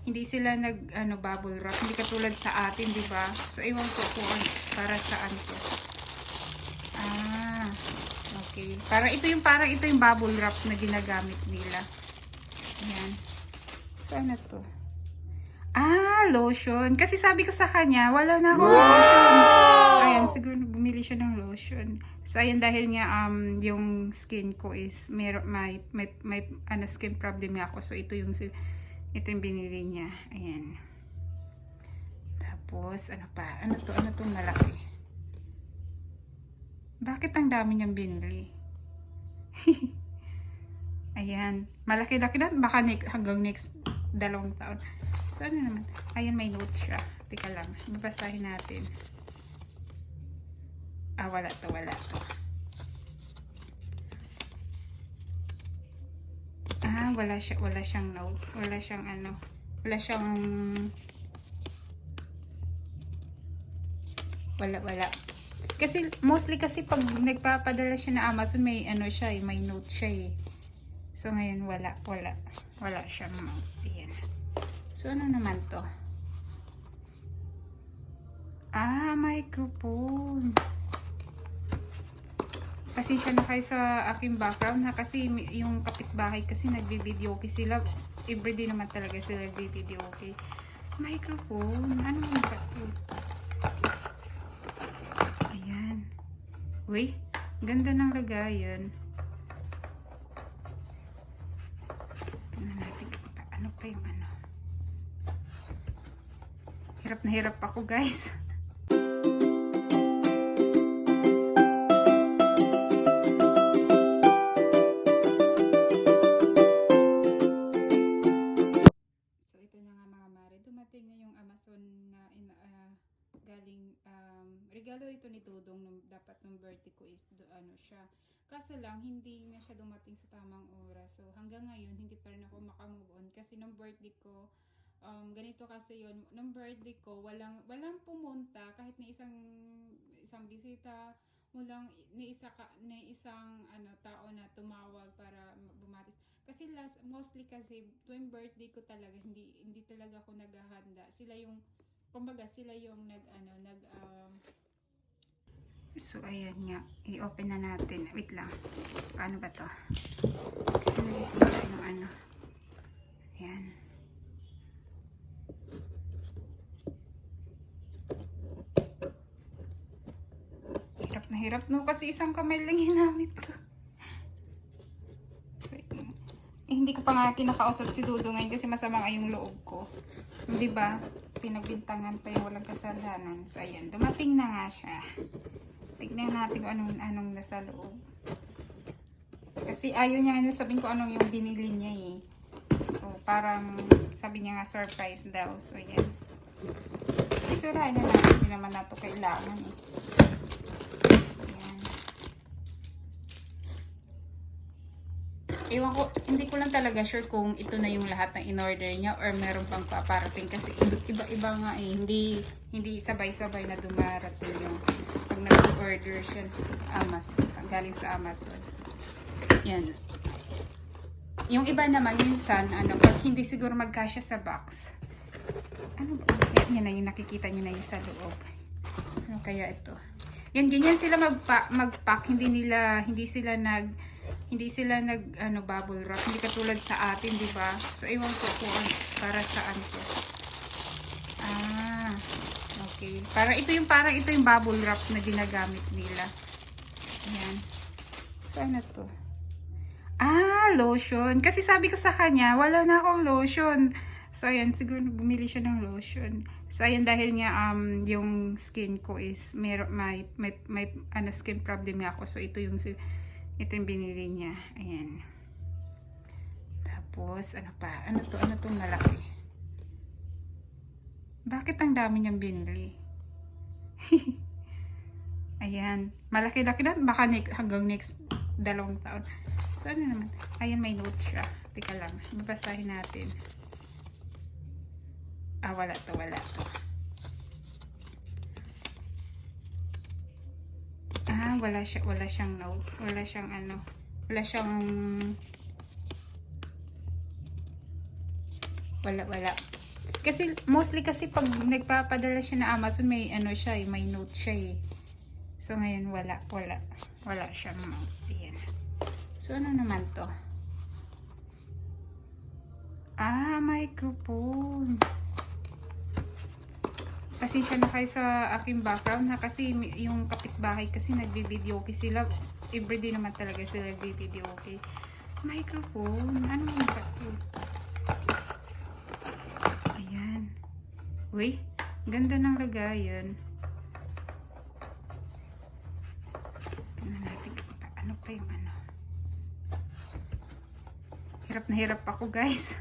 hindi sila nag ano bubble wrap, hindi katulad sa atin, 'di ba? So ewan ko kung para saan to. Ah, okay. Parang ito yung bubble wrap na ginagamit nila. Ayan. So ano to? Ah, lotion. Kasi sabi ko sa kanya, wala na akong lotion. So ayan, siguro bumili siya ng lotion. So ayan, dahil nga yung skin ko is may ano skin problem nga ako. So ito yung binili niya. Ayan. Tapos ano pa? Ano to? Ano tong malaki? Bakit ang dami niyang binili? Ayan. Malaki-laki na. Baka hanggang next 2 taon. So ano naman? Ayan, may note siya. Tika lang. Babasahin natin. Ah, wala to. Wala to. Ah, wala siyang note. Wala siyang ano. Wala siyang wala. Kasi mostly kasi pag nagpapadala siya na Amazon, may ano siya, may note siya eh. So ngayon wala siyang note. Ayan. So ano naman to? Ah, microphone. Pasensya na kayo sa aking background ha, kasi yung kapitbahay kasi nagbi-video okay sila. Everyday naman talaga sila nagbi-video okay. Microphone. Ano yung ba ito? Ayan. Uy, ganda ng lagayan. Tingnan natin ano pa yung ano. Hirap na hirap ako, guys. Dumating na yung Amazon na galing regalo ito ni Dudong dapat nung birthday ko is ano siya. Kaso lang hindi na siya dumating sa tamang oras. So hanggang ngayon hindi pa rin ako makamove on kasi nung birthday ko ganito kasi yon, nung birthday ko walang pumunta kahit na isang bisita, walang ni isang ano tao na tumawag para bumatis. Kasi mostly kasi tuwing birthday ko talaga hindi talaga ako naghahanda. Sila yung kumbaga sila yung so ayan nga, i-open na natin. Wait lang. Paano ba to? Kasi nakikita yung ano. Ayan. Hirap na hirap no kasi isang kamay lang ginamit ko. Hindi ko pa nga kinakausap si Dudo ngayon kasi masama nga yung loob ko. Hindi ba? Pinagbintangan pa yung walang kasalanan. So, ayan. Dumating na nga siya. Tignan natin kung anong nasa loob. Kasi ayaw niya nga sabihin ko anong yung binili niya eh. So, parang sabi niya nga surprise daw. So, ayan. Isirain na natin. Hindi naman nato kailangan eh. Ewan ko, hindi ko lang talaga sure kung ito na yung lahat ng in-order niya or meron pang paparating kasi iba-iba nga eh. Hindi sabay-sabay na dumarating yung pag nag-order siya galing sa Amazon. Yan. Yung iba naman minsan, pag hindi siguro magkasya sa box. Ano ba? Yan na yung nakikita niyo na yung sa loob. Ano kaya ito? Yan, ganyan sila mag-pack. Hindi sila nag bubble wrap, hindi katulad sa atin, 'di ba? So ewan ko kung para saan to. Ah, okay. Parang ito yung bubble wrap na ginagamit nila. Ayan. So ano to? Ah, lotion. Kasi sabi ko sa kanya, wala na akong lotion. So ayan, siguro bumili siya ng lotion. So ayan, dahil nga yung skin ko is may ano skin problem nga ako. So ito yung binili niya. Ayan. Tapos, ano pa? Ano to? Ano tong malaki? Bakit ang dami niyang binili? Ayan. Malaki-laki na. Baka hanggang next 2 taon. So, ano naman? Ayan, may note siya. Tika lang. Babasahin natin. Ah, wala to. Wala to. Ah, wala siyang note. Wala siyang ano. Wala siyang wala. Kasi mostly kasi pag nagpapadala siya na Amazon, may ano siya eh, may note siya eh. So ngayon wala siyang note. Ayan. So ano naman to? Ah, microphone. Pasensya na kayo sa aking background ha, kasi yung kapitbahay kasi nagbi-video okay sila. Everyday naman talaga sila nagbi-video okay. Microphone. Ano yung to? Ayan. Uy, ganda ng lagayan. Tingnan natin ano pa yung ano. Hirap na hirap ako guys.